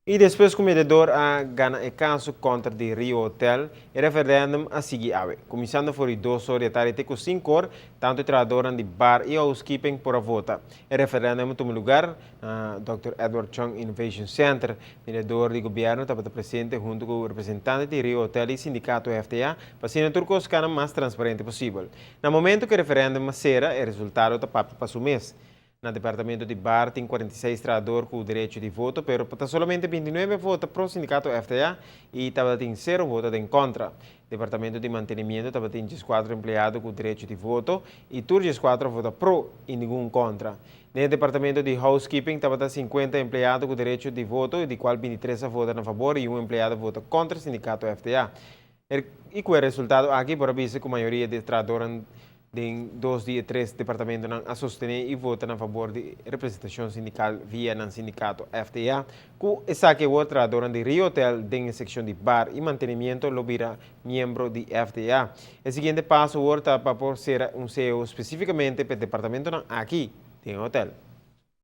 E depois, o mediador ganha o caso contra o Rio Hotel e referendum a seguir ave. Começando por 2 horas da tarde com 5 horas, tanto trabalhadores de bar e housekeeping por a vota. O referendum toma lugar na Dr. Edward Chung Innovation Center. O mediador do governo estava presente junto com o representante do Rio Hotel e sindicato FTA para ser turcos o mais transparente possível. No momento que o referendum será, o resultado está para o mês. No departamento de Bar tem 46 trabalhadores com o direito de voto, mas somente 29 votos para o sindicato FTA e estava tem 0 votos em contra. O departamento de mantenimento estava tem 4 empregados com o direito de voto e todos 4 votam pro e nenhum contra. No departamento de housekeeping estava 50 empregados com o direito de voto e de qual 23 votam a favor e um empregado vota contra o sindicato FTA. E com o resultado aqui, por aviso, que a maioria de trabalhadores em 2 dias, 3 departamentos a sostener e votar a favor de representação sindical via no sindicato FTA, que essa que o trabalhador de Rio Hotel tem secção de bar e mantenimento lobira membro de FTA. O seguinte passo, o para por ser um CEO especificamente para o departamento aqui, em hotel.